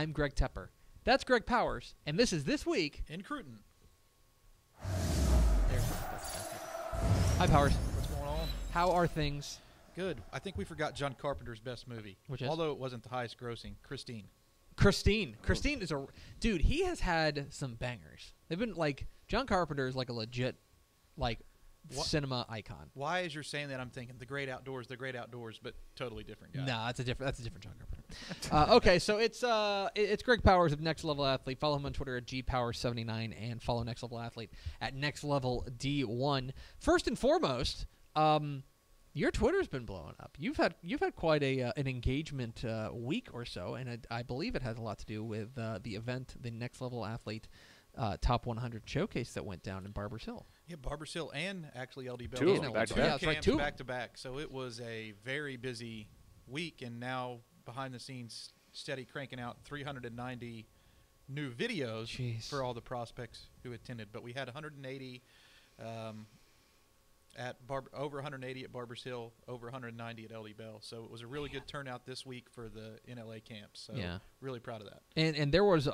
I'm Greg Tepper. That's Greg Powers, and this is This Week in Cruton. Hi, Powers. What's going on? How are things? Good. I think we forgot John Carpenter's best movie. Which is? Although it wasn't the highest grossing. Christine. Christine is a dude. He has had some bangers. They've been like John Carpenter is like a legit cinema icon. Why, as you're saying that, I'm thinking The Great Outdoors, but totally different guy. Nah, that's a different John Carpenter. Okay, so it's Greg Powers of Next Level Athlete. Follow him on Twitter at gpower79 and follow Next Level Athlete at Next Level D1. First and foremost, your Twitter's been blowing up. You've had quite an engagement week or so, and I believe it has a lot to do with the event, the Next Level Athlete Top 100 showcase that went down in Barbers Hill. Yeah, Barbers Hill and actually LD Bell. Two of them back-to-back. Yeah, that's right, two. Back to back. So it was a very busy week, and now behind the scenes, steady cranking out 390 new videos Jeez. for all the prospects who attended. But we had 180 over 180 at Barbers Hill, over 190 at LD Bell. So it was a really good turnout this week for the NLA camps. So Yeah. really proud of that. And there was,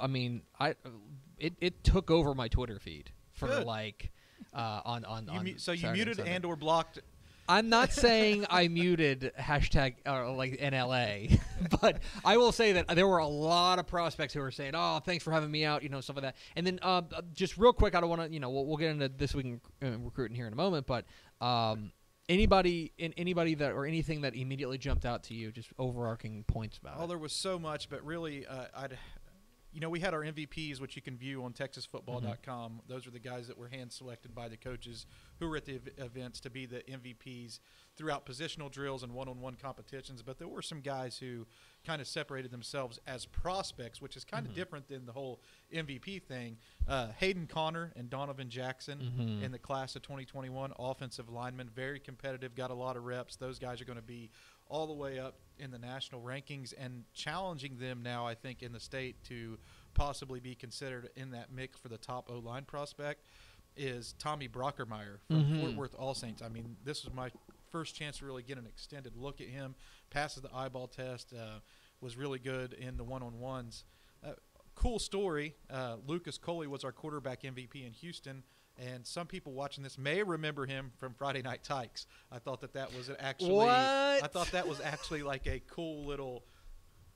it took over my Twitter feed for Good. on You Saturday muted Sunday. and or blocked. I'm not saying I muted hashtag NLA, but I will say that there were a lot of prospects who were saying, "Oh, thanks for having me out," stuff like that. And then just real quick, I don't want to, we'll get into This Week in Recruiting here in a moment, but anybody that or anything that immediately jumped out to you, just overarching points about it. There was so much, but really, we had our MVPs, which you can view on TexasFootball.com. Mm-hmm. Those are the guys that were hand-selected by the coaches who were at the events to be the MVPs throughout positional drills and one-on-one competitions. But there were some guys who kind of separated themselves as prospects, which is kind of different than the whole MVP thing. Hayden Connor and Donovan Jackson in the class of 2021, offensive linemen, very competitive, got a lot of reps. Those guys are going to be all the way up in the national rankings and challenging them now, I think, in the state to possibly be considered in that mix for the top O-line prospect is Tommy Brockermeyer from Fort Worth All Saints. I mean, this was my first chance to really get an extended look at him. Passes the eyeball test, was really good in the one-on-ones. Cool story. Lucas Coley was our quarterback MVP in Houston. And some people watching this may remember him from Friday Night Tykes. I thought that was actually What? I thought that was actually like a cool little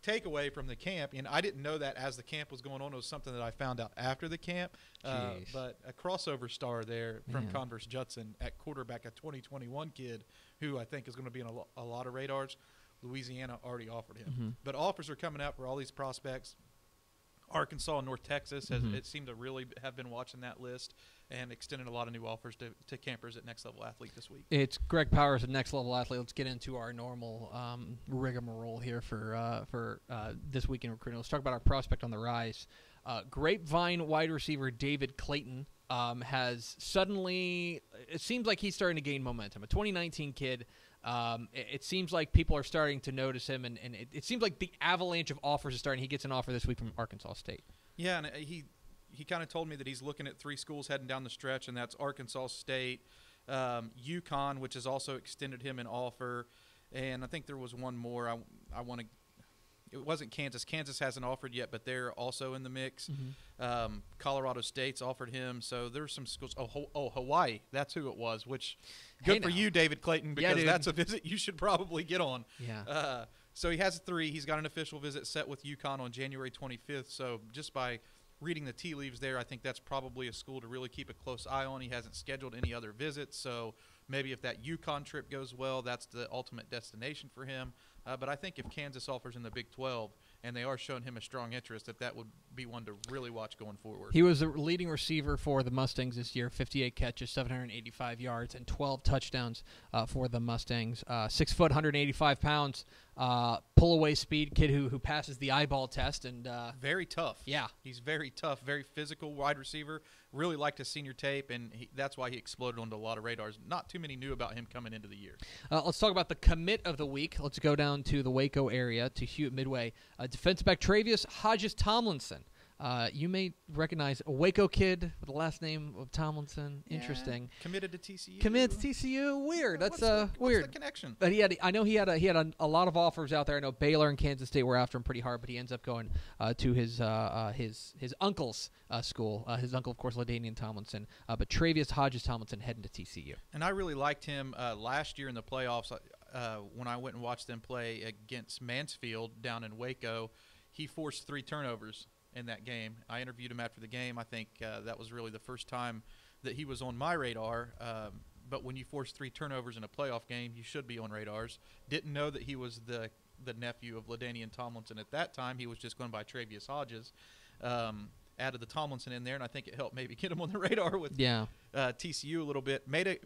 takeaway from the camp. And I didn't know that as the camp was going on. It was something that I found out after the camp. But a crossover star there from Converse Judson at quarterback, a 2021 kid who I think is going to be in a lot of radars. Louisiana already offered him. But offers are coming out for all these prospects. Arkansas and North Texas it seemed to really have been watching that list and extended a lot of new offers to campers at Next Level Athlete this week. It's Greg Powers at Next Level Athlete. Let's get into our normal rigmarole here for This Week in Recruiting. Let's talk about our prospect on the rise. Grapevine wide receiver David Clayton has suddenly – it seems like he's starting to gain momentum. A 2019 kid. It seems like people are starting to notice him, and it seems like the avalanche of offers is starting. He gets an offer this week from Arkansas State. Yeah, and he kind of told me that he's looking at 3 schools heading down the stretch, and that's Arkansas State, UConn, which has also extended him an offer, and I think there was one more. I want to. It wasn't Kansas. Kansas hasn't offered yet, but they're also in the mix. Colorado State's offered him. So there's some schools. Hawaii. That's who it was, which good for you, David Clayton, because that's a visit you should probably get on. Yeah. So he has 3. He's got an official visit set with UConn on January 25th. So just by reading the tea leaves there, I think that's probably a school to really keep a close eye on. He hasn't scheduled any other visits. So maybe if that UConn trip goes well, that's the ultimate destination for him. But I think if Kansas offers in the Big 12 and they are showing him a strong interest, that would be one to really watch going forward. He was the leading receiver for the Mustangs this year, 58 catches, 785 yards, and 12 touchdowns for the Mustangs. 6 foot, 185 pounds, pull-away speed kid who passes the eyeball test. And very tough. Yeah. He's very tough, very physical wide receiver. Really liked his senior tape, and that's why he exploded onto a lot of radars. Not too many knew about him coming into the year. Let's talk about the commit of the week. Let's go down to the Waco area, to Hewitt Midway. Defensive back Travius Hodges Tomlinson You may recognize a Waco kid with the last name of Tomlinson. Yeah, Interesting. Committed to TCU. Committed to TCU. Weird. That's What's weird. the connection? But I know he had a lot of offers out there. I know Baylor and Kansas State were after him pretty hard, but he ends up going to his uncle's school. His uncle, of course, LaDainian Tomlinson. But Travius Hodges Tomlinson heading to TCU. And I really liked him last year in the playoffs. When I went and watched them play against Mansfield down in Waco, he forced 3 turnovers in that game. I interviewed him after the game. I think that was really the first time that he was on my radar. But when you force 3 turnovers in a playoff game, you should be on radars. Didn't know that he was the nephew of LaDainian Tomlinson at that time. He was just going by Travius Hodges. Added the Tomlinson in there, and I think it helped maybe get him on the radar with TCU a little bit. Made a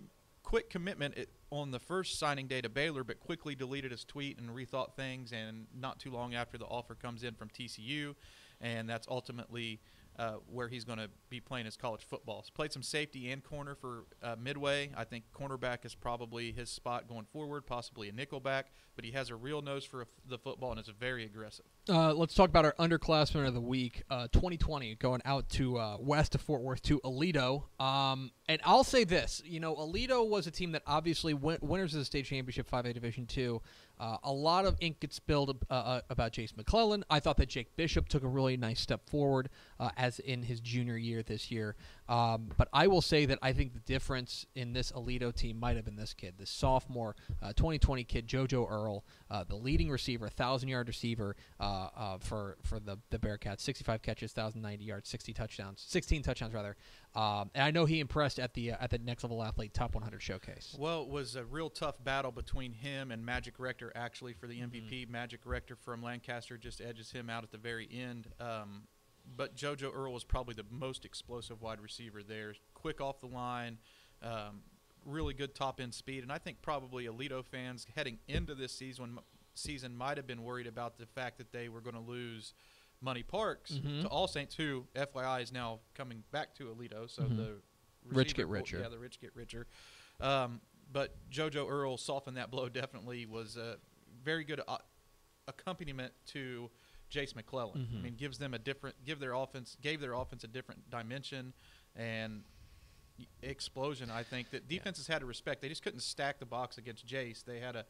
quick commitment on the first signing day to Baylor, but quickly deleted his tweet and rethought things, and not too long after the offer comes in from TCU, and that's ultimately where he's going to be playing his college football. He's played some safety and corner for Midway. I think cornerback is probably his spot going forward, possibly a nickelback, but he has a real nose for the football and is very aggressive. Let's talk about our underclassmen of the week. 2020 going out to west of Fort Worth to Aledo. And I'll say this, Aledo was a team that obviously winners of the state championship 5A Division II. A lot of ink gets spilled about Jace McClellan. I thought that Jake Bishop took a really nice step forward as in his junior year this year. But I will say that I think the difference in this Aledo team might have been this kid, this sophomore 2020 kid, JoJo Earl, the leading receiver, 1,000-yard receiver for the Bearcats, 65 catches, 1,090 yards, 16 touchdowns rather. And I know he impressed at the Next Level Athlete Top 100 Showcase. Well, it was a real tough battle between him and Magic Rector, actually, for the MVP. Mm-hmm. Magic Rector from Lancaster just edges him out at the very end. But JoJo Earl was probably the most explosive wide receiver there. Quick off the line, really good top-end speed. And I think probably Aledo fans heading into this season might have been worried about the fact that they were going to lose Money Parks to All Saints, who, FYI, is now coming back to Aledo. So the rich get richer. Yeah, the rich get richer. But JoJo Earl softened that blow. Definitely was a very good accompaniment to Jace McClellan. I mean, gave their offense a different dimension and explosion. I think that defenses had to respect. They just couldn't stack the box against Jace. They had to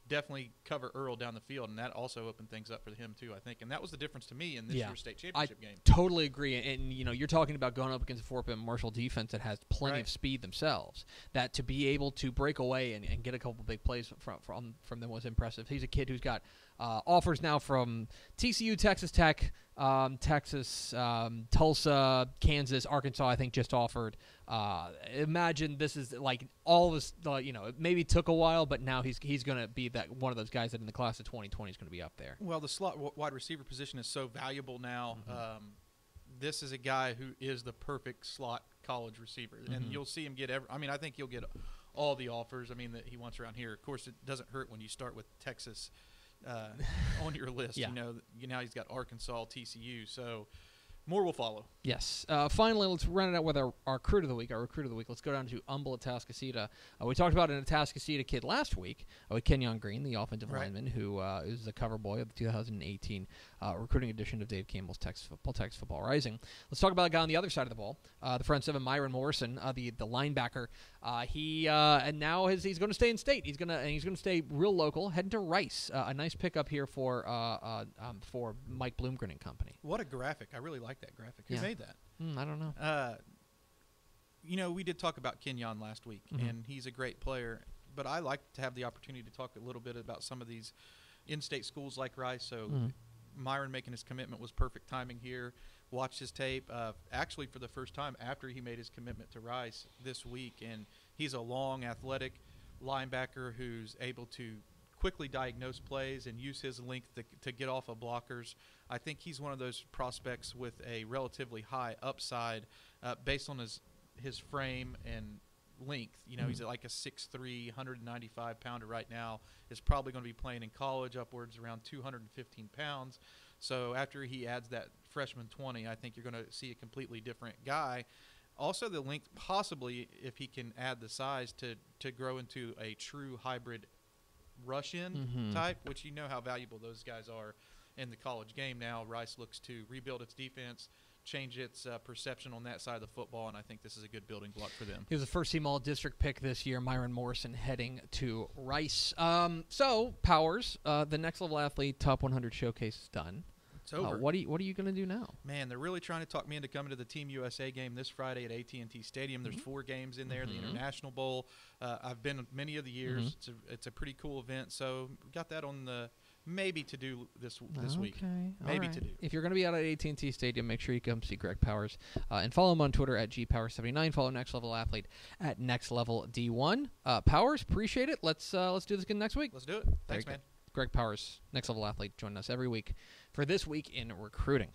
definitely cover Earl down the field, and that also opened things up for him too, I think. And that was the difference to me in this year's state championship game. I totally agree. And you're talking about going up against a Fort Bend Marshall defense that has plenty of speed themselves. That to be able to break away and get a couple big plays from them was impressive. He's a kid who's got offers now from TCU, Texas Tech, Texas, Tulsa, Kansas, Arkansas, I think just offered. Imagine this is like all this, it maybe took a while, but now he's going to be that one of those guys that in the class of 2020 is going to be up there. Well, the slot wide receiver position is so valuable now. This is a guy who is the perfect slot college receiver, and you'll see him get I think you'll get all the offers. That he wants around here. Of course, it doesn't hurt when you start with Texas on your list. Now he's got Arkansas, TCU, so more will follow. Yes. Finally, let's run it out with our recruit of the week. Let's go down to Humble Atascocita. We talked about an Atascocita kid last week with Kenyon Green, the offensive lineman, who is the cover boy of the 2018 recruiting edition of Dave Campbell's Texas Football Rising. Let's talk about a guy on the other side of the ball, the front seven, Myron Morrison, the linebacker. And now he's going to stay in state. He's going to stay real local, heading to Rice. A nice pickup here for Mike Bloomgren and company. What a graphic! I really like that graphic. Who made that? I don't know. We did talk about Kenyon last week, and he's a great player. But I like to have the opportunity to talk a little bit about some of these in-state schools like Rice. So Myron making his commitment was perfect timing here. Watched his tape, actually for the first time after he made his commitment to Rice this week. And he's a long, athletic linebacker who's able to quickly diagnose plays and use his length to get off of blockers. I think he's one of those prospects with a relatively high upside based on his frame and length. He's like a 6'3", 195-pounder right now. Is probably going to be playing in college upwards around 215 pounds. So after he adds that freshman 20, I think you're going to see a completely different guy. Also the length, possibly, if he can add the size to grow into a true hybrid rush-in type, which you know how valuable those guys are in the college game now. Rice looks to rebuild its defense, change its perception on that side of the football, and I think this is a good building block for them. He was a first-team All-District pick this year. Myron Morrison heading to Rice. So, Powers, the Next Level Athlete Top 100 Showcase is done. It's over. What are you going to do now? Man, they're really trying to talk me into coming to the Team USA game this Friday at AT&T Stadium. There's 4 games in there, the International Bowl. I've been many of the years. It's a pretty cool event, so we got that on the maybe to do this week. Maybe to do. If you're going to be out at AT&T Stadium, make sure you come see Greg Powers and follow him on Twitter at GPower79. Follow Next Level Athlete at Next Level D1. Powers, appreciate it. Let's do this again next week. Let's do it. Thanks, man. Greg Powers, Next Level Athlete, joining us every week for This Week in Recruiting.